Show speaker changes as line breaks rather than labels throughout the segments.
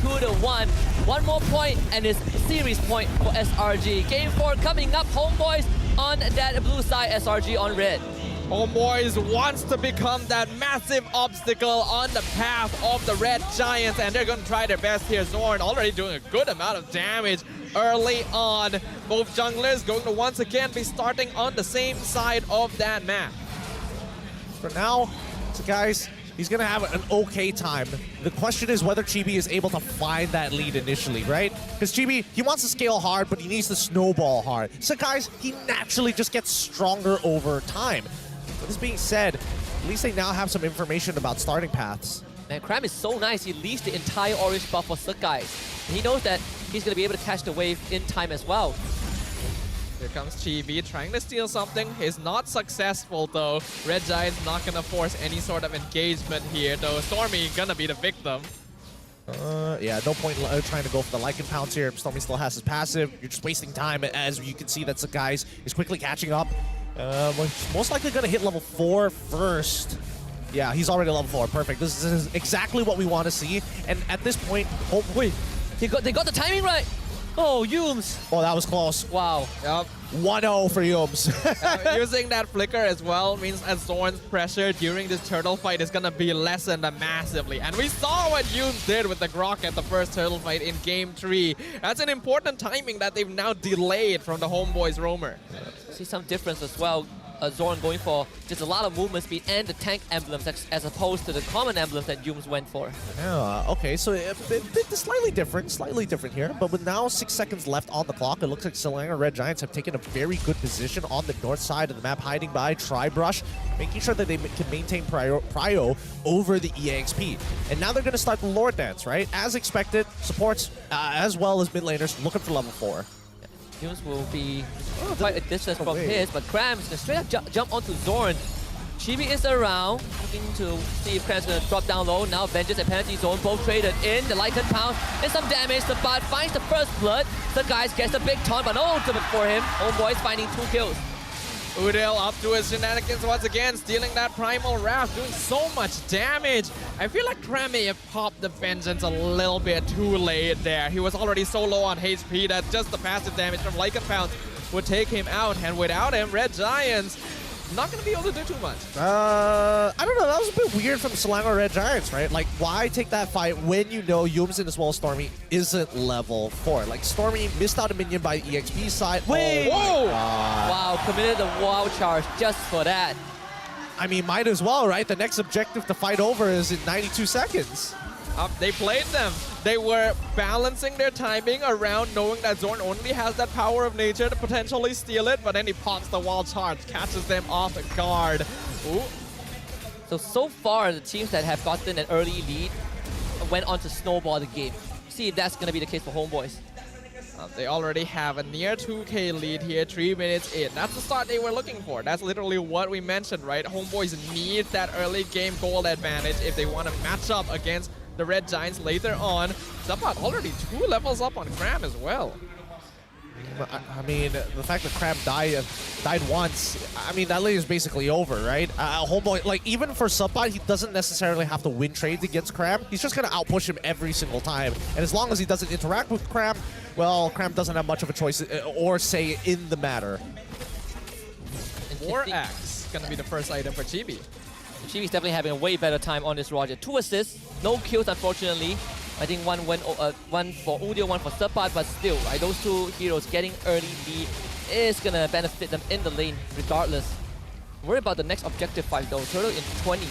2-1. One more point and it's series point for SRG. Game 4 coming up. Homeboys on that blue side, SRG on red.
Bois wants to become that massive obstacle on the path of the Red Giants, and they're going to try their best here. Zorn already doing a good amount of damage early on. Both junglers going to once again be starting on the same side of that map.
For now, so guys, he's going to have an okay time. The question is whether Chibi is able to find that lead initially, right? Because Chibi, he wants to scale hard, but he needs to snowball hard. So guys, he naturally just gets stronger over time. With this being said, at least they now have some information about starting paths.
Man, Cram is so nice. He leads the entire orange buff for Sakai. And he knows that he's going to be able to catch the wave in time as well.
Here comes Chibi trying to steal something. He's not successful though. Red Giant's not going to force any sort of engagement here though. Stormy going to be the victim.
Yeah, no point trying to go for the Lycan Pounce here. Stormy still has his passive. You're just wasting time as you can see that Sakai is quickly catching up. Most likely going to hit level 4 first. Yeah, he's already level 4. Perfect. This is exactly what we want to see. And at this point, oh wait,
they got the timing right. Oh, Yums.
Oh, that was close.
Wow.
Yep.
1-0 for Yums.
Using that flicker as well means that Zorn's pressure during this turtle fight is going to be lessened massively. And we saw what Yums did with the Grok at the first turtle fight in Game 3. That's an important timing that they've now delayed from the Homeboys roamer.
See some difference as well. Zorn going for just a lot of movement speed and the tank emblems as opposed to the common emblems that Yums went for.
Yeah, okay, so slightly different here. But with now 6 seconds left on the clock, it looks like Selangor Red Giants have taken a very good position on the north side of the map, hiding by Tribrush, making sure that they can maintain prio over the EXP. And now they're going to start the Lord Dance, right? As expected, supports as well as mid laners looking for level 4.
Yums will be quite a distance from his, but Cram is going to straight up jump onto Zorn. Chibi is around, looking to see if Cram's going to drop down low. Now Vengeance and Penalty Zone both traded in. The Lycan Pounce and some damage. The bot finds the first blood. The guys gets the big taunt, but no ultimate for him. Homeboys finding 2 kills.
Udil up to his shenanigans once again, stealing that Primal Wrath, doing so much damage. I feel like Cram may have popped the Vengeance a little bit too late there. He was already so low on HP that just the passive damage from Lycan Pounce would take him out. And without him, Red Giants not going to be able to do too much.
I don't know. That was a bit weird from Selangor Red Giants, right? Like, why take that fight when you know Yums as well as Stormy isn't level 4? Like, Stormy missed out a minion by EXP side.
Wait!
Whoa!
Wow, committed the wow charge just for that.
I mean, might as well, right? The next objective to fight over is in 92 seconds.
They played them. They were balancing their timing around knowing that Zorn only has that power of nature to potentially steal it, but then he pops the wall charge, catches them off guard. Ooh.
So far, the teams that have gotten an early lead went on to snowball the game. See if that's going to be the case for Homeboys.
They already have a near 2K lead here, 3 minutes in. That's the start they were looking for. That's literally what we mentioned, right? Homeboys need that early game goal advantage if they want to match up against the Red Giants later on. Zapat already 2 levels up on Cram as well.
I mean, the fact that Cram died once, I mean, that lane is basically over, right? Homeboy, like, even for Zapat, he doesn't necessarily have to win trades against Cram. He's just going to outpush him every single time. And as long as he doesn't interact with Cram, well, Cram doesn't have much of a choice or say in the matter.
War Axe going to be the first item for Chibi.
Chibi's definitely having a way better time on this Roger. 2 assists, no kills unfortunately. I think one for Udio, one for Zapat, but still, right, those 2 heroes getting early lead is gonna benefit them in the lane regardless. Worry about the next objective fight though. Turtle in 20.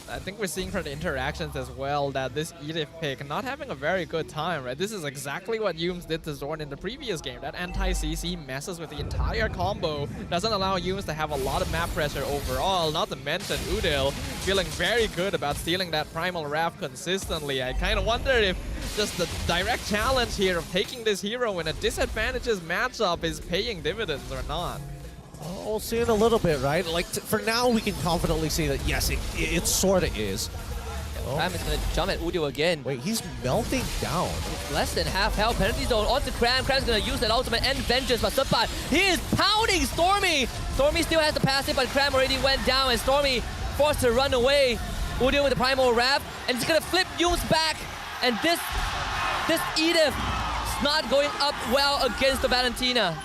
I think we're seeing from the interactions as well that this Edith pick not having a very good time, right? This is exactly what Yums did to Zorn in the previous game. That anti-CC messes with the entire combo, doesn't allow Yums to have a lot of map pressure overall, not to mention Udil feeling very good about stealing that Primal Wrath consistently. I kind of wonder if just the direct challenge here of taking this hero in a disadvantageous matchup is paying dividends or not.
We'll see in a little bit, right? Like, for now, we can confidently say that, yes, it sort of is.
Cram is going to jump at Udio again.
Wait, he's melting down.
Less than half health. Penalty zone onto Cram. Cram's going to use that ultimate and Vengeance, but Zapat, he is pounding Stormy! Stormy still has the passive, but Cram already went down, and Stormy forced to run away. Udio with the Primal Wrath, and he's going to flip Yums back. And this This Edith is not going up well against the Valentina.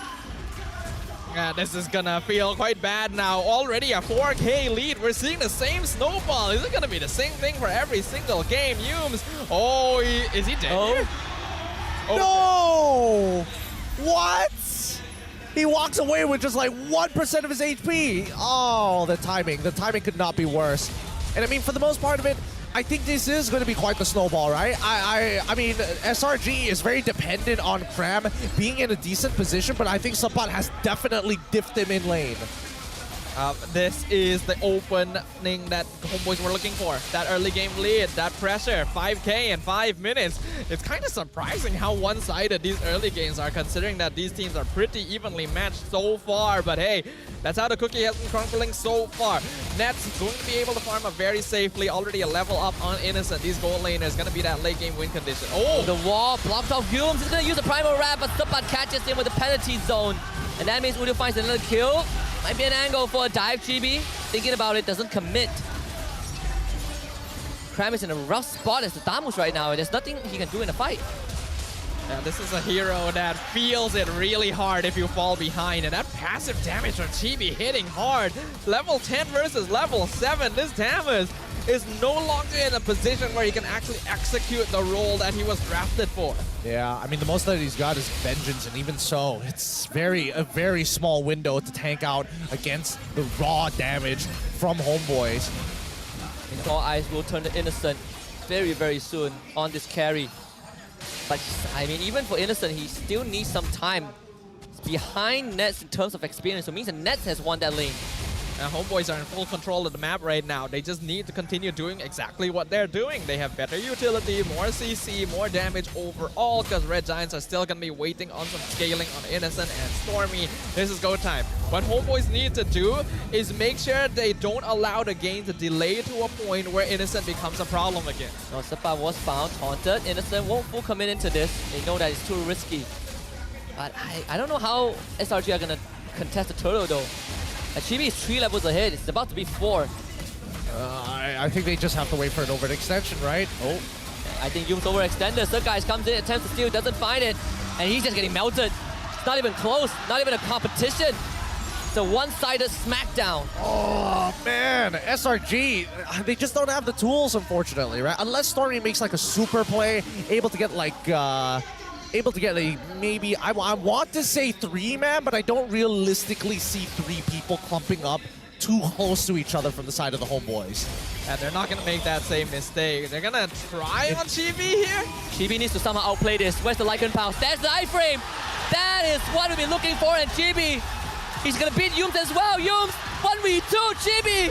Yeah, this is gonna feel quite bad now. Already a 4K lead. We're seeing the same snowball. Is it gonna be the same thing for every single game? Yumes. Oh, is he dead?
No! What? He walks away with just like 1% of his HP. Oh, the timing. The timing could not be worse. And I mean, for the most part of it, I think this is going to be quite the snowball, right? I mean, SRG is very dependent on Cram being in a decent position, but I think Sapat has definitely diffed him in lane.
This is the opening that Homeboys were looking for. That early game lead, that pressure, 5K in 5 minutes. It's kind of surprising how one-sided these early games are, considering that these teams are pretty evenly matched so far. But hey, that's how the cookie has been crumbling so far. Nets going to be able to farm up very safely. Already a level up on Innocent. These gold laners going to be that late game win condition. Oh,
the wall blocked off Humes. He's going to use the primal wrap, but Sapat catches him with the penalty zone. And that means Udio finds another kill. Might be an angle for a dive, Chibi. Thinking about it, doesn't commit. Cram is in a rough spot as the Damus right now, and there's nothing he can do in a fight.
Yeah, this is a hero that feels it really hard if you fall behind, and that passive damage from Chibi hitting hard. Level 10 versus level 7, this Damus is no longer in a position where he can actually execute the role that he was drafted for.
Yeah, I mean, the most that he's got is Vengeance, and even so, it's a very small window to tank out against the raw damage from Homeboys.
And all eyes will turn to Innocent very, very soon on this carry. But, I mean, even for Innocent, he still needs some time. He's behind Nets in terms of experience, so it means that Nets has won that lane.
Homeboys are in full control of the map right now. They just need to continue doing exactly what they're doing. They have better utility, more CC, more damage overall, because Red Giants are still going to be waiting on some scaling on Innocent and Stormy. This is go time. What Homeboys need to do is make sure they don't allow the game to delay to a point where Innocent becomes a problem again.
No, Sapat was found, taunted. Innocent won't full commit into this. They know that it's too risky. But I don't know how SRG are going to contest the turtle though. Chibi is 3 levels ahead. It's about to be 4.
I think they just have to wait for an overextension, right? Oh.
I think Yume's overextended. Third guy comes in, attempts to steal, doesn't find it. And he's just getting melted. It's not even close. Not even a competition. It's a one-sided smackdown.
Oh, man. SRG, they just don't have the tools, unfortunately, right? Unless Stormy makes like a super play, able to get like... maybe, I want to say 3-man, but I don't realistically see 3 people clumping up too close to each other from the side of the Homeboys.
And they're not going to make that same mistake. They're going to try on Chibi here.
Chibi needs to somehow outplay this. Where's the Lycan Pounce? That's the iframe. That is what we've been looking for in Chibi. He's going to beat Yumes as well. Yumes, 1v2. Chibi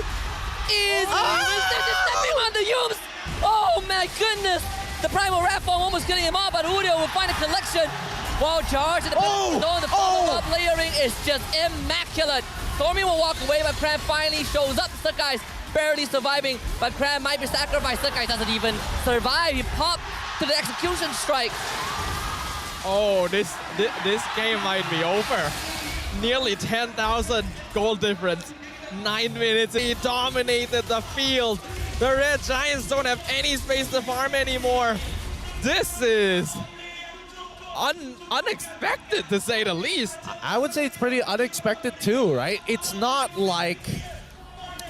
is stepping on the Yumes. Oh my goodness. The primal wrap form almost getting him off, but Udio will find a collection. Wall charge and the follow-up layering is just immaculate. Stormy will walk away, but Cram finally shows up. Sakai's barely surviving, but Cram might be sacrificed. Sakai doesn't even survive. He popped to the execution strike.
Oh, this game might be over. Nearly 10,000 gold difference. 9 minutes, he dominated the field. The Red Giants don't have any space to farm anymore. This is unexpected, to say the least.
I would say it's pretty unexpected too, right? It's not like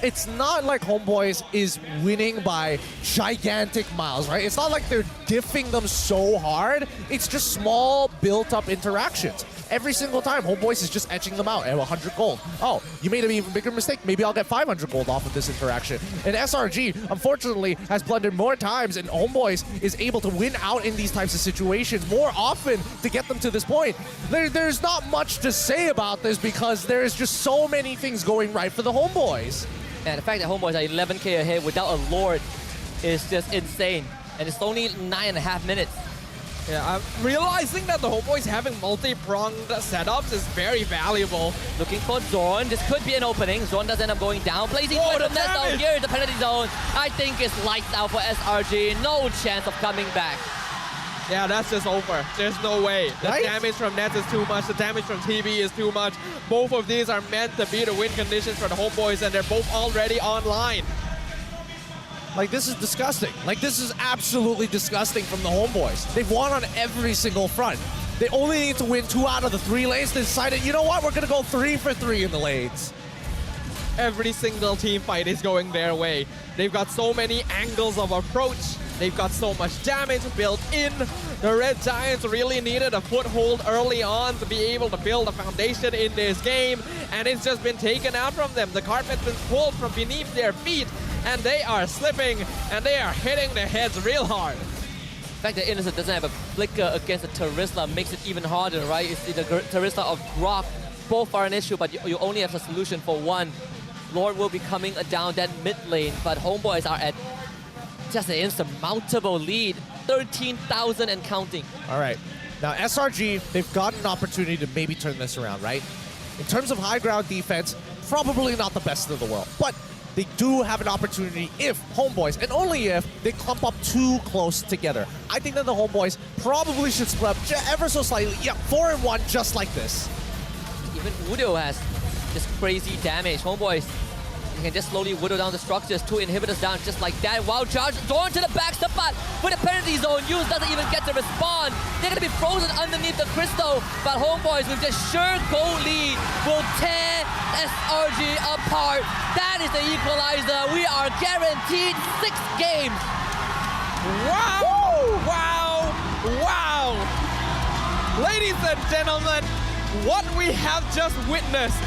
Homeboys is winning by gigantic miles, right? It's not like they're diffing them so hard. It's just small built-up interactions. Every single time, Homeboys is just etching them out at 100 gold. Oh, you made an even bigger mistake. Maybe I'll get 500 gold off of this interaction. And SRG, unfortunately, has blundered more times, and Homeboys is able to win out in these types of situations more often to get them to this point. There's not much to say about this because there's just so many things going right for the Homeboys.
And the fact that Homeboys are 11k ahead without a Lord is just insane. And it's only 9.5 minutes.
Yeah, I'm realizing that the Homeboys having multi-pronged setups is very valuable.
Looking for Zorn. This could be an opening. Zorn does end up going down. Blazing Void from Nets down here. The penalty zone, I think, is lights out for SRG. No chance of coming back.
Yeah, that's just over. There's no way. The damage from Nets is too much. The damage from TB is too much. Both of these are meant to be the win conditions for the Homeboys, and they're both already online.
Like, this is disgusting. Like, this is absolutely disgusting from the Homeboys. They've won on every single front. They only need to win 2 out of the 3 lanes. They decided, you know what, we're going to go 3 for 3 in the lanes.
Every single team fight is going their way. They've got so many angles of approach. They've got so much damage built in. The Red Giants really needed a foothold early on to be able to build a foundation in this game, and it's just been taken out from them. The carpet's been pulled from beneath their feet, and they are slipping, and they are hitting their heads real hard.
The fact that Innocent doesn't have a flicker against the Terizla makes it even harder, right? It's the Terizla of Grok. Both are an issue, but you only have a solution for one. Lord will be coming down that mid lane, but Homeboys are at just an insurmountable lead. 13,000 and counting.
All right. Now, SRG, they've got an opportunity to maybe turn this around, right? In terms of high ground defense, probably not the best in the world, but they do have an opportunity if Homeboys, and only if, they clump up too close together. I think that the Homeboys probably should split up ever so slightly. Yeah, 4-1 just like this.
Even Udo has just crazy damage. Homeboys, you can just slowly whittle down the structures. 2 inhibitors down just like that. Wow, charge, Zorn to the back, but with the penalty zone, Yuz doesn't even get to respond. They're gonna be frozen underneath the crystal, but Homeboys with just sure goal lead will tear SRG apart. That is the equalizer. We are guaranteed 6 games.
Wow! Woo! Wow! Wow! Ladies and gentlemen, what we have just witnessed